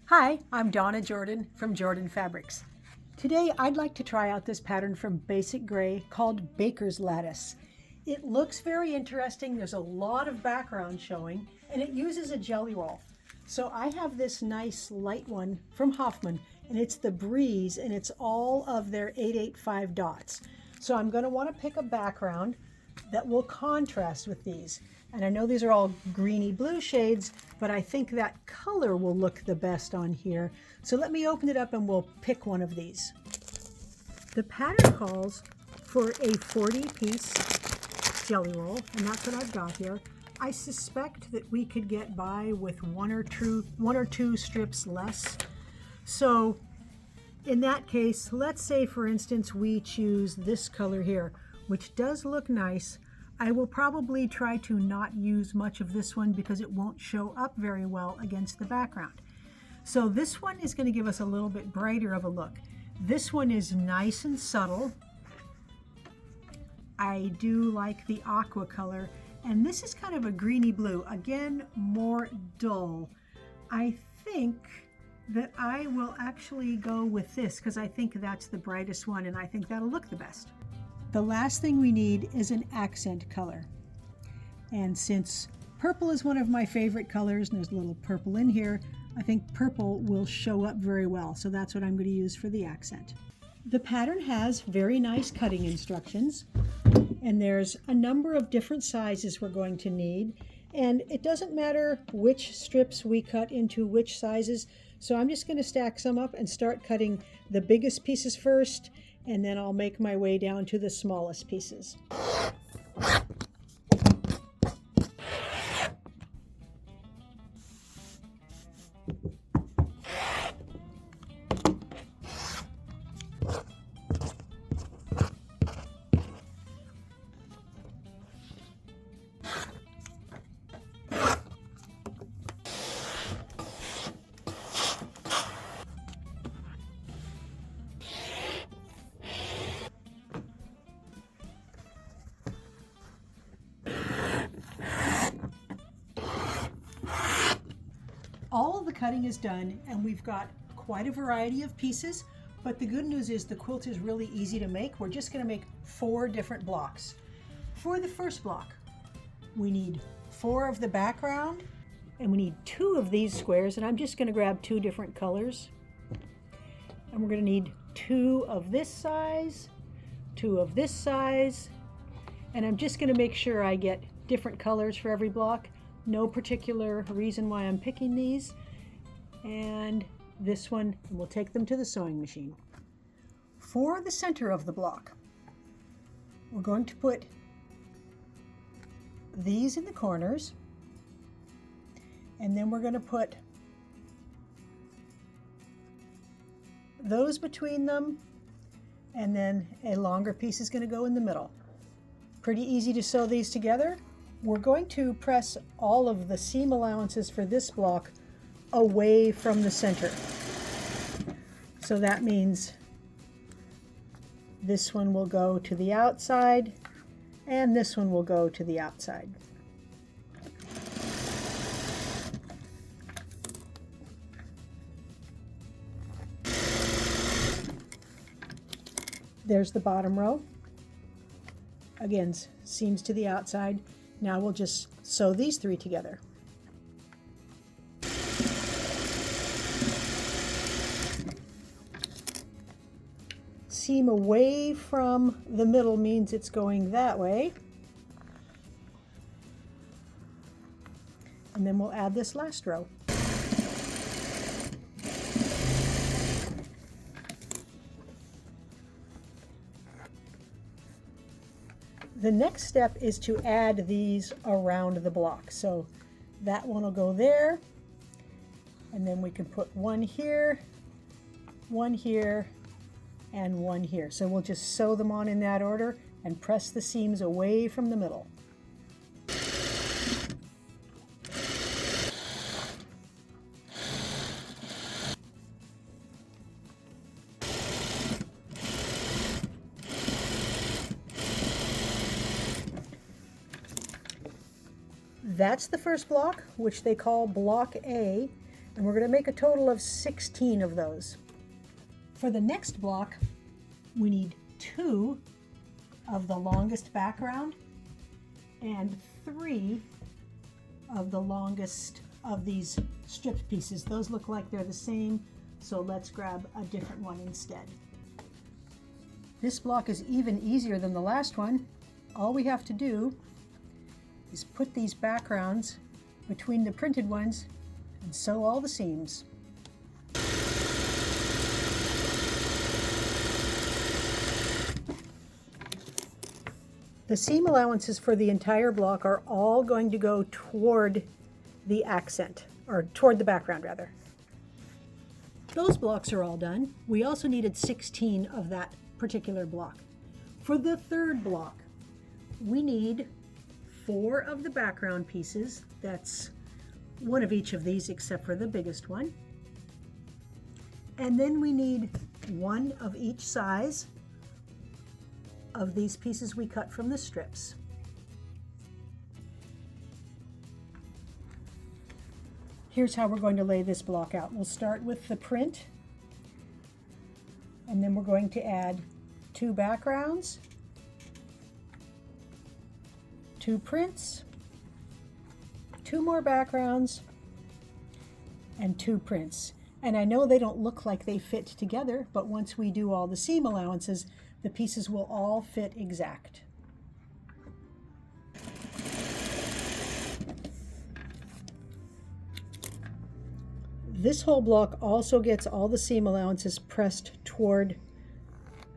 Hi, I'm Donna Jordan from Jordan Fabrics. Today I'd like to try out this pattern from Basic Gray called Baker's Lattice. It looks very interesting. There's a lot of background showing and it uses a jelly roll. So I have this nice light one from Hoffman and it's the Breeze and it's all of their 885 dots. So I'm going to want to pick a background that will contrast with these. And I know these are all greeny blue shades, but I think that color will look the best on here. So let me open it up and we'll pick one of these. The pattern calls for a 40-piece jelly roll, and that's what I've got here. I suspect that we could get by with one or two strips less. So in that case, let's say for instance we choose this color here, which does look nice. I will probably try to not use much of this one because it won't show up very well against the background. So this one is going to give us a little bit brighter of a look. This one is nice and subtle. I do like the aqua color, and this is kind of a greeny blue, again more dull. I think that I will actually go with this because I think that's the brightest one and I think that'll look the best. The last thing we need is an accent color. And since purple is one of my favorite colors, and there's a little purple in here, I think purple will show up very well. So that's what I'm going to use for the accent. The pattern has very nice cutting instructions, and there's a number of different sizes we're going to need. And it doesn't matter which strips we cut into which sizes. So I'm just going to stack some up and start cutting the biggest pieces first, and then I'll make my way down to the smallest pieces. All of the cutting is done and we've got quite a variety of pieces, but the good news is the quilt is really easy to make. We're just going to make 4 different blocks. For the first block, we need 4 of the background and we need 2 of these squares, and I'm just going to grab 2 different colors. And we're going to need 2 of this size, 2 of this size, and I'm just going to make sure I get different colors for every block. No particular reason why I'm picking these. And this one, and we'll take them to the sewing machine. For the center of the block, we're going to put these in the corners, and then we're going to put those between them, and then a longer piece is going to go in the middle. Pretty easy to sew these together. We're going to press all of the seam allowances for this block away from the center. So that means this one will go to the outside and this one will go to the outside. There's the bottom row. Again, seams to the outside. Now we'll just sew these 3 together. Seam away from the middle means it's going that way. And then we'll add this last row. The next step is to add these around the block. So that one will go there, and then we can put one here, and one here. So we'll just sew them on in that order and press the seams away from the middle. That's the first block, which they call Block A. And we're going to make a total of 16 of those. For the next block, we need 2 of the longest background and 3 of the longest of these stripped pieces. Those look like they're the same, so let's grab a different one instead. This block is even easier than the last one. All we have to do is put these backgrounds between the printed ones and sew all the seams. The seam allowances for the entire block are all going to go toward the accent, or toward the background rather. Those blocks are all done. We also needed 16 of that particular block. For the third block, we need 4 of the background pieces. That's one of each of these except for the biggest one. And then we need 1 of each size of these pieces we cut from the strips. Here's how we're going to lay this block out. We'll start with the print, and then we're going to add 2 backgrounds, 2 prints, 2 more backgrounds, and 2 prints. And I know they don't look like they fit together, but once we do all the seam allowances, the pieces will all fit exact. This whole block also gets all the seam allowances pressed toward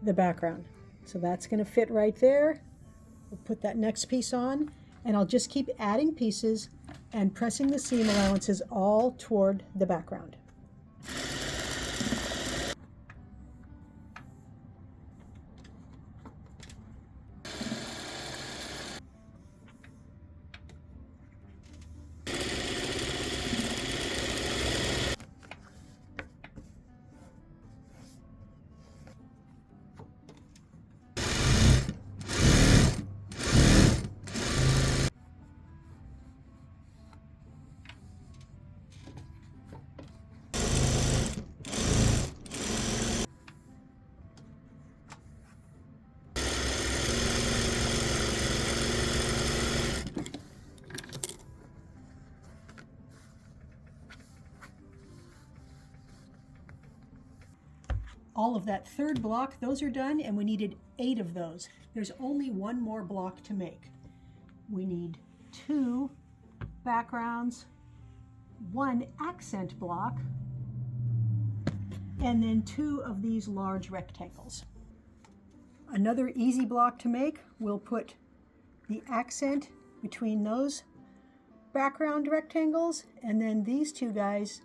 the background. So that's going to fit right there. We'll put that next piece on, and I'll just keep adding pieces and pressing the seam allowances all toward the background. All of that third block, those are done, and we needed 8 of those. There's only 1 more block to make. We need 2 backgrounds, 1 accent block, and then 2 of these large rectangles. Another easy block to make, we'll put the accent between those background rectangles, and then these 2 guys,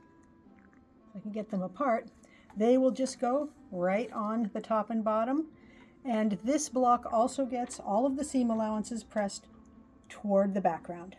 if I can get them apart, they will just go right on the top and bottom. And this block also gets all of the seam allowances pressed toward the background.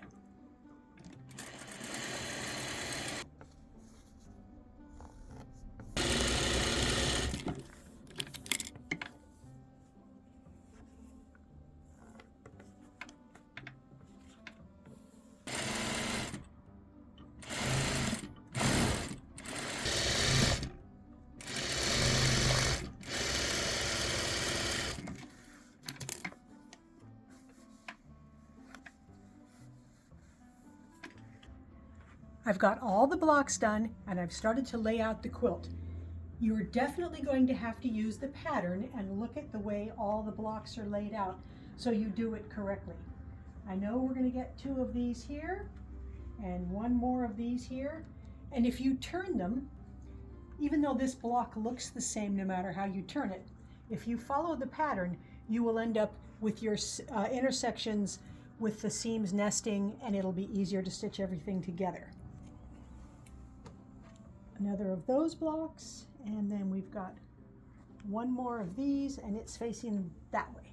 I've got all the blocks done, and I've started to lay out the quilt. You're definitely going to have to use the pattern and look at the way all the blocks are laid out so you do it correctly. I know we're going to get 2 of these here and 1 more of these here. And if you turn them, even though this block looks the same no matter how you turn it, if you follow the pattern, you will end up with your intersections with the seams nesting, and it'll be easier to stitch everything together. Another of those blocks, and then we've got 1 more of these, and it's facing that way.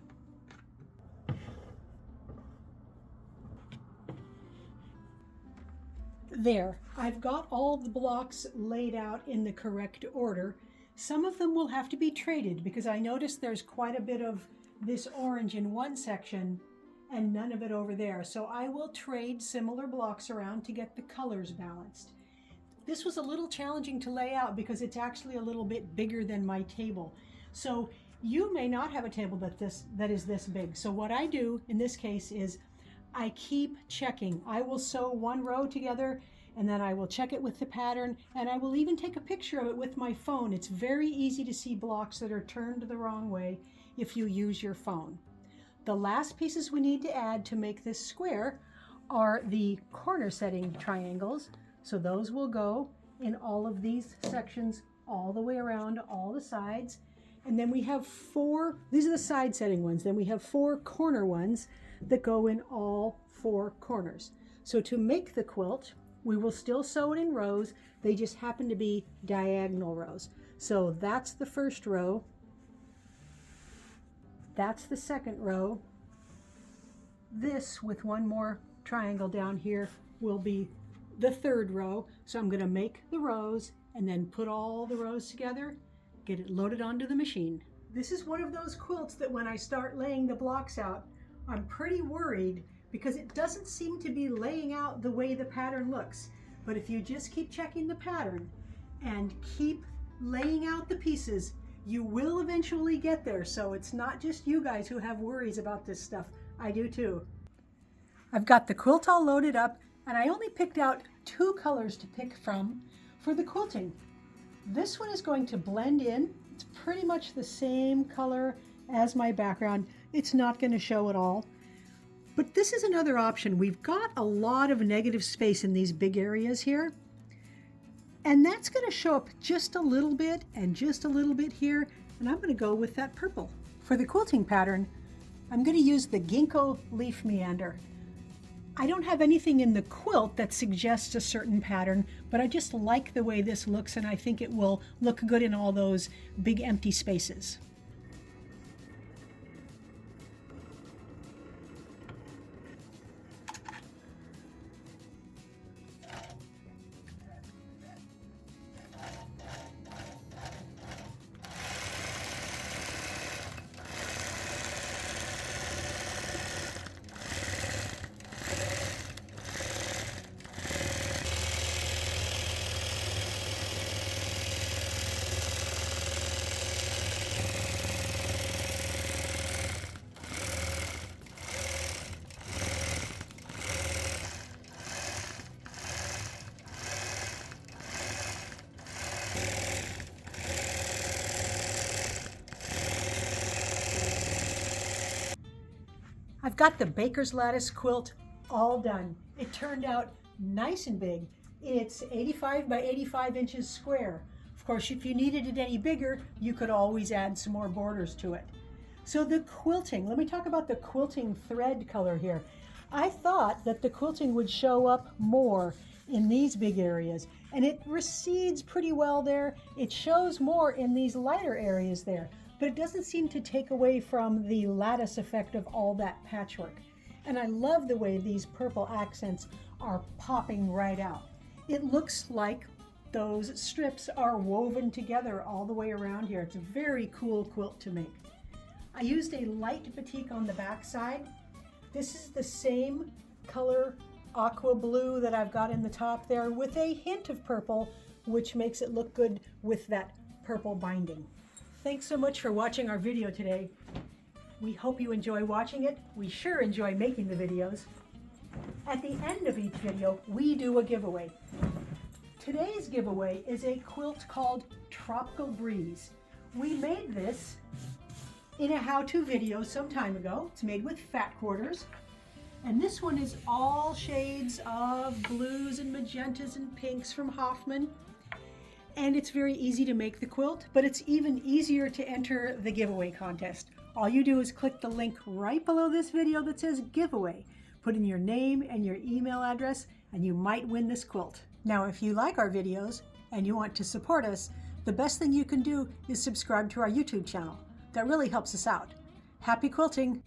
There, I've got all the blocks laid out in the correct order. Some of them will have to be traded because I noticed there's quite a bit of this orange in one section and none of it over there. So I will trade similar blocks around to get the colors balanced. This was a little challenging to lay out because it's actually a little bit bigger than my table. So you may not have a table that is this big. So what I do in this case is I keep checking. I will sew one row together and then I will check it with the pattern, and I will even take a picture of it with my phone. It's very easy to see blocks that are turned the wrong way if you use your phone. The last pieces we need to add to make this square are the corner setting triangles. So those will go in all of these sections all the way around all the sides. And then we have four, these are the side setting ones. Then we have four corner ones that go in all four corners. So to make the quilt, we will still sew it in rows. They just happen to be diagonal rows. So that's the first row. That's the second row. This, with one more triangle down here, will be the third row. So I'm going to make the rows and then put all the rows together, get it loaded onto the machine. This is one of those quilts that when I start laying the blocks out, I'm pretty worried because it doesn't seem to be laying out the way the pattern looks. But if you just keep checking the pattern and keep laying out the pieces, you will eventually get there. So it's not just you guys who have worries about this stuff. I do too. I've got the quilt all loaded up, and I only picked out two colors to pick from for the quilting. This one is going to blend in. It's pretty much the same color as my background. It's not going to show at all. But this is another option. We've got a lot of negative space in these big areas here. And that's going to show up just a little bit and just a little bit here. And I'm going to go with that purple. For the quilting pattern, I'm going to use the ginkgo leaf meander. I don't have anything in the quilt that suggests a certain pattern, but I just like the way this looks, and I think it will look good in all those big empty spaces. I've got the Baker's Lattice quilt all done. It turned out nice and big. It's 85 by 85 inches square. Of course, if you needed it any bigger, you could always add some more borders to it. So the quilting, let me talk about the quilting thread color here. I thought that the quilting would show up more in these big areas, and it recedes pretty well there. It shows more in these lighter areas there, but it doesn't seem to take away from the lattice effect of all that patchwork. And I love the way these purple accents are popping right out. It looks like those strips are woven together all the way around here. It's a very cool quilt to make. I used a light batik on the back side. This is the same color aqua blue that I've got in the top there with a hint of purple, which makes it look good with that purple binding. Thanks so much for watching our video today. We hope you enjoy watching it. We sure enjoy making the videos. At the end of each video, we do a giveaway. Today's giveaway is a quilt called Tropical Breeze. We made this in a how-to video some time ago. It's made with fat quarters. And this one is all shades of blues and magentas and pinks from Hoffman. And it's very easy to make the quilt, but it's even easier to enter the giveaway contest. All you do is click the link right below this video that says giveaway. Put in your name and your email address, and you might win this quilt. Now, if you like our videos and you want to support us, the best thing you can do is subscribe to our YouTube channel. That really helps us out. Happy quilting!